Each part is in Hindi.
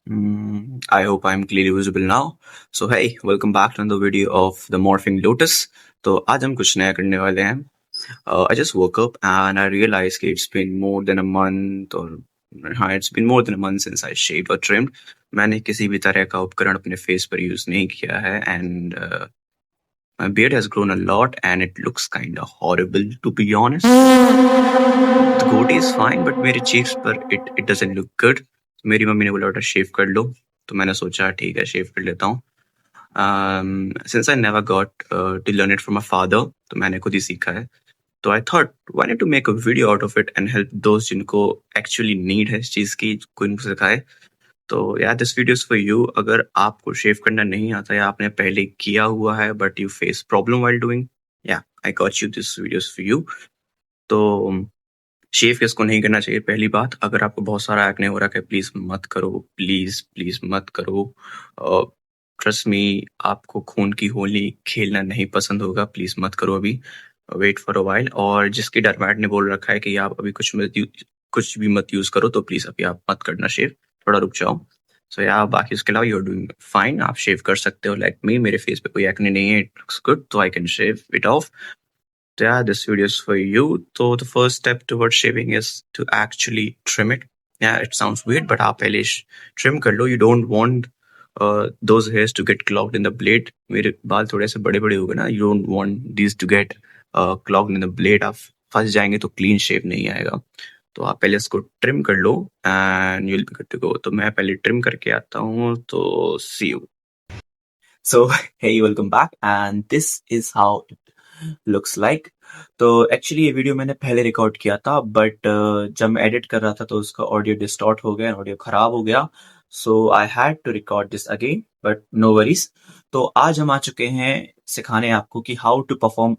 I hope I'm clearly visible now. So hey, welcome back to another video of the Morphing Lotus. तो आज हम कुछ नया करने वाले हैं. I just woke up and I realized कि it's been more than a month or हाँ, it's been more than a month since I shaved or trimmed. मैंने किसी भी तरह का उपकरण अपने फेस पर यूज नहीं किया है and my beard has grown a lot and it looks kind of horrible to be honest. The goatee is fine but मेरे cheeks पर it doesn't look good. मेरी मम्मी ने बोला बेटा शेव कर लो तो मैंने सोचा ठीक है शेव कर लेता हूँ. Since I never got to learn it from my father, तो मैंने खुद ही सीखा है. तो I thought why not to make a video out of it and help those जिनको actually need है इस चीज की, कोई इनको सिखाए. तो yeah, this video is for you. अगर आपको शेव करना नहीं आता या आपने पहले किया हुआ है but you face problem while doing, yeah, I got you, this video is for you. तो शेव किसको नहीं करना चाहिए? पहली बात, अगर आपको बहुत सारा एक्ने हो रहा है प्लीज मत करो, प्लीज प्लीज मत करो. ट्रस्ट मी, आपको खून की होली खेलना नहीं पसंद होगा, प्लीज मत करो अभी, वेट फॉर अ व्हाइल. और जिसकी डर्मेट ने बोल रखा है कि आप अभी कुछ भी मत यूज करो तो प्लीज अभी आप मत करना शेव, थोड़ा रुक जाओ. सो या बाकी उसके अलावा यू आर डूइंग फाइन, आप शेव कर सकते हो लाइक मी. मेरे फेस पे कोई एक्ने नहीं है, इट लुक्स गुड, तो I can shave it off. Yeah, this video is for you. So the first step towards shaving is to actually trim it. Yeah, it sounds weird, but आप पहले trim कर लो. You don't want those hairs to get clogged in the blade. मेरे बाल थोड़े से बड़े बड़े हो गए ना. You don't want these to get clogged in the blade. आप फंस जाएंगे तो clean shave नहीं आएगा. तो आप पहले इसको trim कर लो and you'll be good to go. तो मैं पहले trim करके आता हूँ. तो see you. So hey, welcome back and this is how looks like. तो एक्चुअली ये वीडियो मैंने पहले रिकॉर्ड किया था बट जब मैं एडिट कर रहा था तो उसका ऑडियो डिस्टॉर्ट हो गया, ऑडियो खराब हो गया. So I had to record this again but no worries. तो आज हम आ चुके हैं सिखाने आपको कि how to perform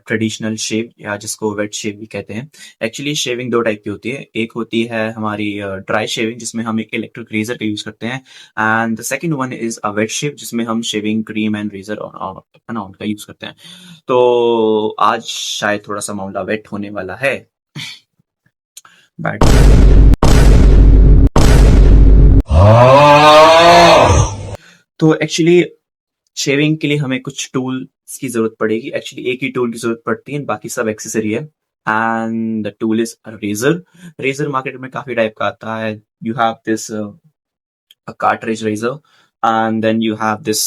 traditional shave या जिसको वेट शेव भी कहते हैं. एक्चुअली शेविंग दो टाइप की होती है. एक होती है हमारी ड्राई शेविंग जिसमें हम एक इलेक्ट्रिक रेजर का यूज करते हैं and the second one is a wet shave जिसमें हम शेविंग क्रीम एंड रेजर उनका यूज करते हैं. तो आज शायद थोड़ा सा मामला वेट होने वाला है. बैड. तो एक्चुअली शेविंग के लिए हमें कुछ टूल्स की जरूरत पड़ेगी. एक्चुअली एक ही टूल की जरूरत पड़ती है, बाकी सब एक्सेसरी है. And the tool is razor. Razor market में काफी टाइप का आता है. You have this cartridge razor and then you have this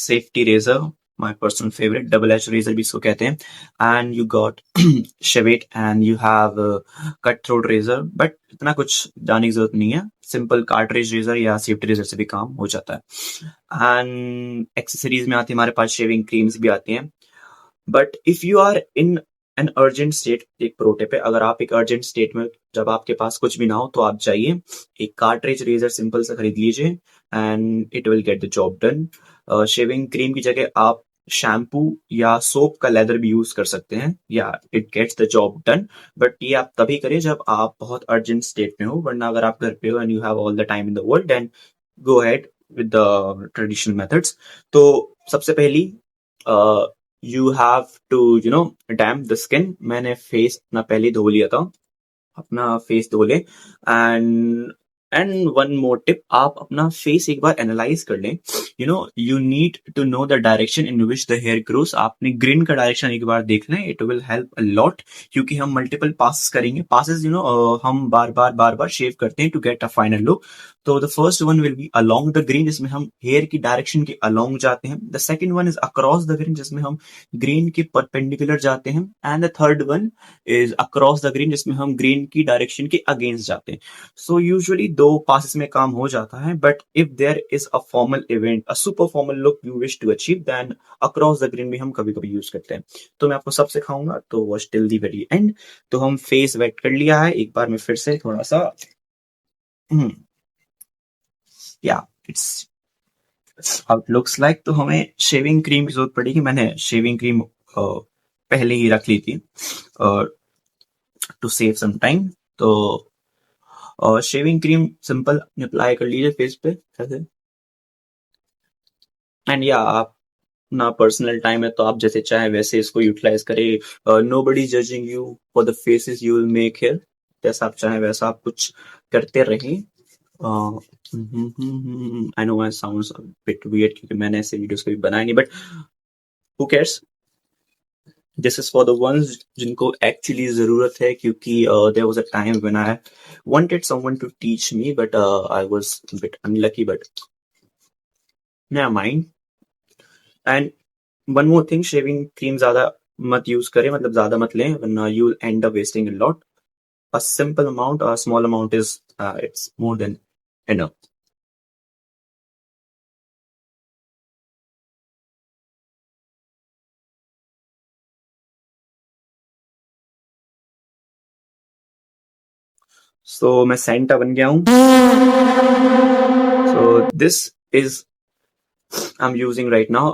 safety razor, my personal favorite, double edge razor भी इसको कहते हैं. And you got Chevette and you have cutthroat razor, but इतना कुछ जाने की जरूरत नहीं है. सिंपल कार्ट्रिज रेजर या सेफ्टी रेजर से भी काम हो जाता है. एंड एक्सेसरीज में आती है हमारे पास शेविंग क्रीम्स भी आती हैं. But if you are in an urgent state, एक प्रो टिप है, अगर आप एक अर्जेंट स्टेट में जब आपके पास कुछ भी ना हो तो आप जाइए एक कार्ट्रिज रेजर सिंपल सा खरीद लीजिए and it will get the job done. Shaving cream की जगह आप शैम्पू या सोप का लेदर भी यूज कर सकते हैं, या it gets the job done. But ये आप तभी करें जब आप बहुत अर्जेंट स्टेट में हो, वरना अगर आप घर पे हो and you have all the time in the world then go ahead with the traditional methods. तो सबसे पहली you have to damp the skin. मैंने फेस अपना पहले धो लिया था, अपना फेस धो ले. एंड वन मोर टिप, आप अपना फेस एक बार एनालाइज कर लें. You need to know the direction in which the hair grows. आपने ग्रीन का डायरेक्शन एक बार देख लें, it will help a lot. क्योंकि हम मल्टीपल पासेस करेंगे. पासेस हम बार बार शेव करते हैं to get a final look. तो the first one will be along the grain जिसमें हम हेयर की डायरेक्शन के अलोंग जाते हैं. The second one is across the grain जिसमें हम ग्रीन के परपेंडिकुलर जाते हैं. And the third one is across the grain जिसमें हम ग्रीन की डायरेक्शन के अगेंस्ट जाते हैं. सो यूजुअली दो पासेस में काम हो जाता है. But if there is a formal event, a super formal look you wish to achieve, then across the grain भी हम कभी कभी यूज करते हैं. तो मैं आपको सब सिखाऊंगा, तो watch till the very and. तो हम फेस वेट कर लिया है, एक बार मैं फिर से थोड़ा सा या it's how it looks like. तो हमें शेविंग क्रीम की जरूरत पड़ेगी. मैंने शेविंग क्रीम पहले ही रख ली थी टू सेव सम टाइम. तो शेविंग क्रीम सिंपल अप्लाई कर लीजिए फेस पे ऐसे. एंड या आप ना पर्सनल टाइम है तो आप जैसे चाहे वैसे इसको यूटिलाइज करें. Nobody judging you for the faces you will make here. जैसा आप चाहें वैसा आप कुछ करते रहें. I know I sounds a bit weird क्योंकि मैंने ऐसे वीडियोस कभी बनाए नहीं, but who cares, this is for the ones जिनको एक्चुअली जरूरत है, क्योंकि there was a time when I wanted someone to teach me, but I was a bit unlucky, but never mind. And one more thing, shaving cream ज्यादा मत यूज करें, मतलब ज्यादा मत लें, वरना you will end up wasting a lot. A simple amount, a small amount is it's more than enough. So मैं सेंटा बन गया हूँ. So this is I'm using right now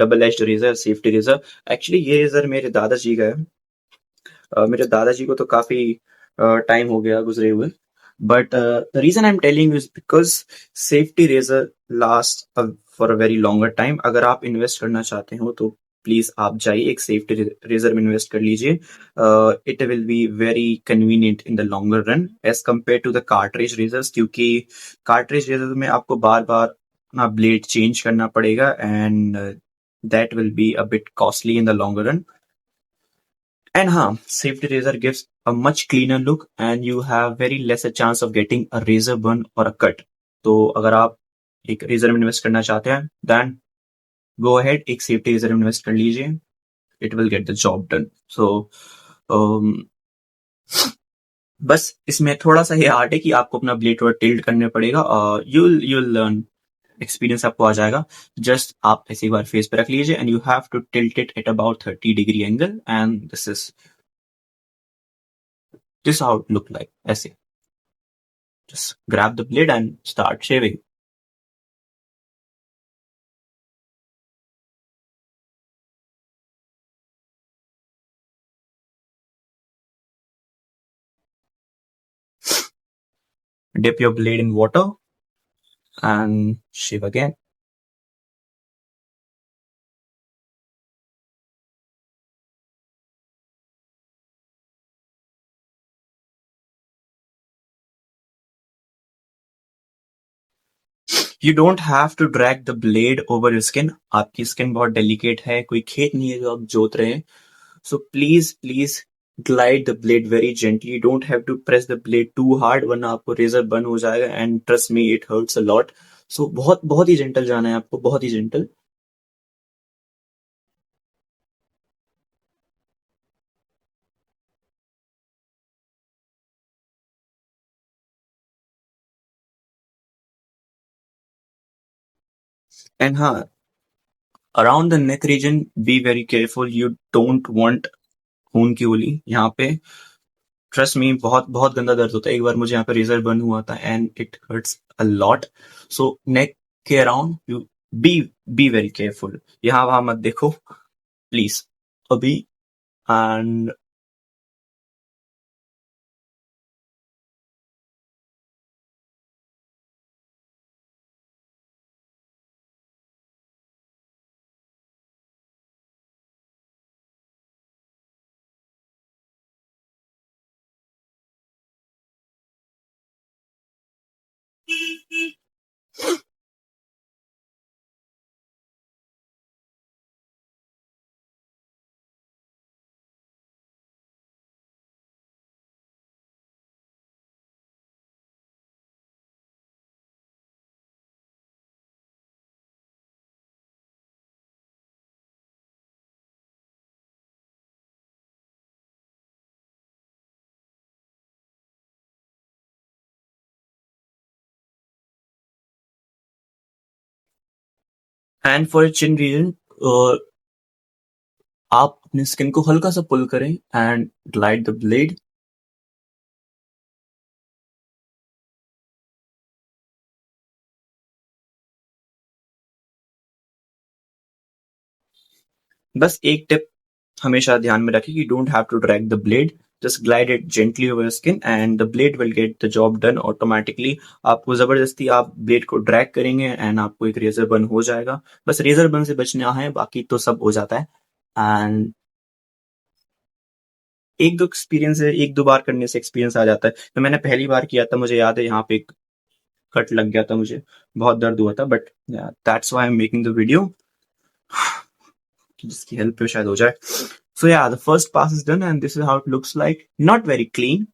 double edged razor, safety razor. Actually ये razor मेरे दादाजी का है. मेरे दादाजी को तो काफी टाइम हो गया गुजरे हुए, but the reason I am telling is because safety razor last for a very longer time. अगर आप इन्वेस्ट करना चाहते हो तो प्लीज आप जाइए एक सेफ्टी रेजर में इन्वेस्ट कर लीजिए. It will be very convenient in the longer run as compare to the cartridge razors, क्योंकि कार्ट्रिज रेजर में आपको बार बार अपना ब्लेड चेंज करना पड़ेगा and that will be a bit costly in the longer run. And safety razor gives a much cleaner look and you have very less a chance of getting a razor burn or a cut. तो अगर आप एक रेजर में इन्वेस्ट करना चाहते हैं, then go ahead एक सेफ्टी रेजर में इन्वेस्ट कर लीजिए. It will get the job done. So बस इसमें थोड़ा सा ये आर्ट है कि आपको अपना ब्लेड थोड़ा टिल्ट करने पड़ेगा. you'll learn, एक्सपीरियंस आपको आ जाएगा. जस्ट आप ऐसे एक बार फेस पे रख लीजिए and you have to tilt it at about 30 degree angle and this how it look like. ऐसे just grab the blade and start shaving. Dip your blade in water and shave again. You don't have to drag the blade over your skin. आपकी स्किन बहुत डेलिकेट है, कोई खेत नहीं है जो आप जोत रहे हैं. So please glide the blade very gently. You don't have to press the blade too hard वरना आपको रेजर बर्न हो जाएगा and trust me it hurts a lot. So बहुत बहुत ही जेंटल जाना है आपको, बहुत ही gentle. And around the neck region be very careful. You don't want खून की उंगली यहाँ पे. ट्रस्ट मी बहुत बहुत गंदा दर्द होता है. एक बार मुझे यहाँ पे रेजर बर्न हुआ था and it hurts a lot. So neck के around you be be very careful. यहाँ वहां मत देखो प्लीज अभी. एंड फॉर चिन रीजन आप अपने स्किन को हल्का सा पुल करें एंड ग्लाइड द ब्लेड. बस एक टिप हमेशा ध्यान में रखें कि don't have to drag the blade. Just glide it gently over skin and the blade will get the job done automatically. आपको जबरदस्ती आप ब्लेड को ड्रैग करेंगे एंड आपको एक रेजर बर्न हो जाएगा. बस रेजर बर्न से बचना है, बाकी तो सब हो जाता है. एंड एक दो एक्सपीरियंस है, एक दो बार करने से एक्सपीरियंस आ जाता है. तो मैंने पहली बार किया था, मुझे याद है यहाँ पे कट लग गया था, मुझे बहुत दर्द हुआ था, but that's why I am making the video, जिसकी हेल्प पे शायद हो जाए. So yeah, the first pass is done and this is how it looks like. Not very clean,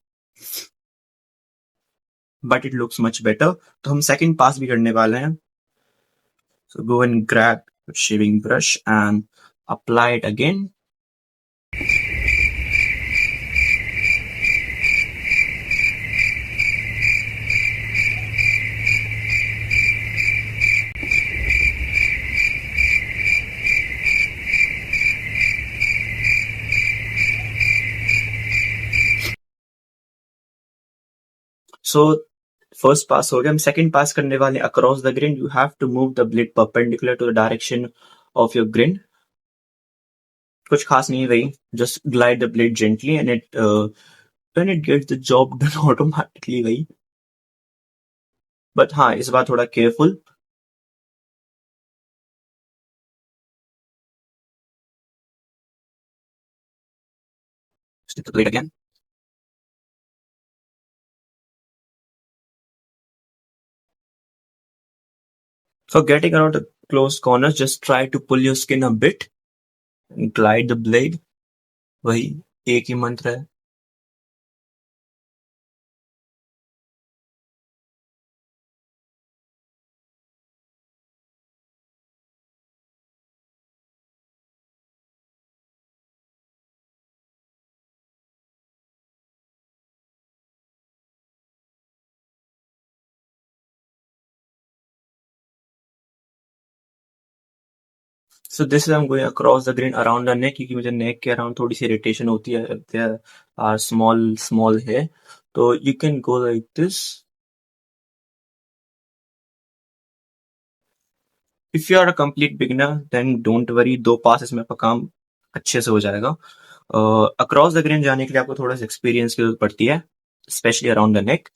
but it looks much better. तो हम second pass भी करने वाले हैं. So go and grab a shaving brush and apply it again. So first pass हो गया. हम second pass करने वाले हैं across the grain. You have to move the blade perpendicular to the direction of your grain. कुछ खास नहीं है भाई. Just glide the blade gently and it gets the job done automatically भाई. But हाँ, इस बार थोड़ा careful. Stick the blade again. For getting around the closed corners, just try to pull your skin a bit and glide the blade. वही एक ही मंत्र है. So this is I'm going across the grain around the neck, क्योंकि मुझे neck के around थोड़ी सी irritation होती है. There are small hair. तो you can go like this. If you are a complete beginner, then don't worry. 2 passes में आपका काम अच्छे से हो जाएगा. Across the grain जाने के लिए आपको थोड़ा सा experience की जरूरत पड़ती है, especially around the neck.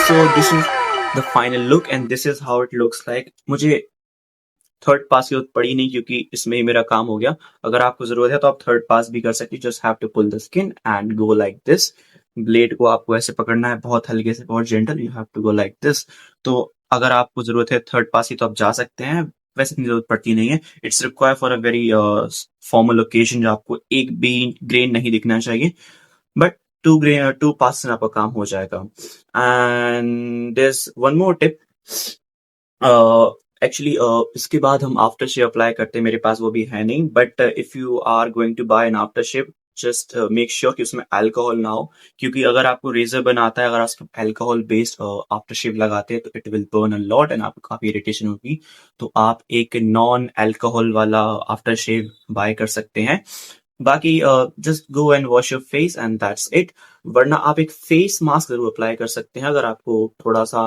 So this is the final look and this is how it looks like. मुझे थर्ड पास की जरूरत पड़ी नहीं क्योंकि इसमें ही मेरा काम हो गया. अगर आपको जरूरत है तो आप थर्ड पास भी कर सकते हैं. Just have to pull the skin and go like this. Blade को आपको ऐसे पकड़ना है, बहुत हल्के से, बहुत gentle. You have to go like this. तो अगर आपको जरूरत है थर्ड पास की तो आप जा सकते हैं, वैसे इतनी जरूरत पड़ती नहीं है. It's require for a very formal occasion, जो आपको एक भी ग्रेन नहीं दिखना चाहिए, बट टू पास से आपका काम हो जाएगा. And there is one more tip. Actually इसके बाद हम आफ्टर शेव अप्लाई करते हैं. मेरे पास वो भी है नहीं, but if you are going to buy an after shave, just make sure कि उसमें अल्कोहल ना हो, क्योंकि अगर आपको रेजर बनाता है, अगर आप अल्कोहल बेस्ड आफ्टर शेव लगाते हैं तो it will burn a lot and आपको काफी इरिटेशन होगी. तो आप एक नॉन अल्कोहल वाला आफ्टर शेव बाय कर सकते हैं. बाकी just go and wash your face and that's it. वरना आप एक फेस मास्क जरूर अप्लाई कर सकते हैं. अगर आपको थोड़ा सा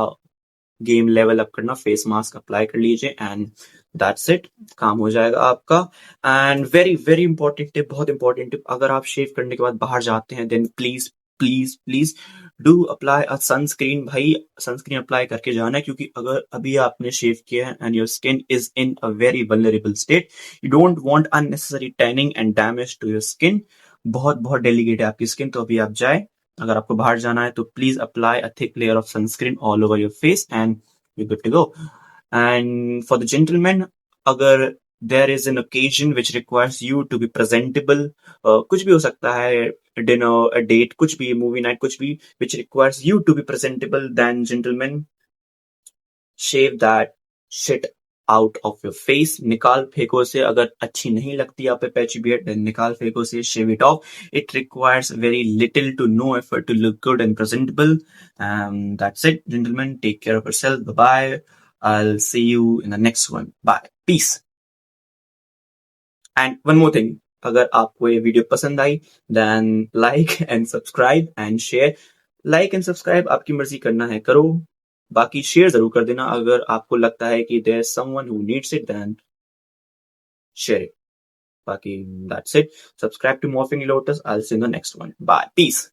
गेम लेवल अप करना, फेस मास्क अप्लाई कर लीजिए एंड दैट्स इट, काम हो जाएगा आपका. And very very important tip, बहुत इंपॉर्टेंट टिप, अगर आप शेव करने के बाद बाहर जाते हैं then please please please do apply a sunscreen. भाई सनस्क्रीन अप्लाई करके जाना है, क्योंकि अगर अभी आपने शेव किया है and your skin is in a very vulnerable state, you don't want unnecessary tanning and damage to your skin. बहुत बहुत डेलिकेट है आपकी स्किन. तो अभी आप जाए, अगर आपको बाहर जाना है तो please apply a thick layer of sunscreen all over your face and you good to go. And for the gentleman, अगर there is an occasion which requires you to be presentable, कुछ भी हो सकता है, dinner, a date, कुछ भी, movie night, कुछ भी, which requires you to be presentable, then gentlemen, shave that shit out of your face. निकाल फेंको से. अगर अच्छी नहीं लगती आप पे पैची बियर्ड, then निकाल फेंको से, shave it off. It requires very little to no effort to look good and presentable. That's it, gentlemen. Take care of yourself. Bye bye. I'll see you in the next one. Bye. Peace. And one more thing, अगर आपको ये वीडियो पसंद आई, then like and subscribe and share. Like and subscribe आपकी मर्जी करना है करो, बाकी शेयर जरूर कर देना अगर आपको लगता है कि there is someone who needs it, then share it. बाकी that's it. Subscribe to Morphing Lotus. I'll see you in the next one. Bye. Peace.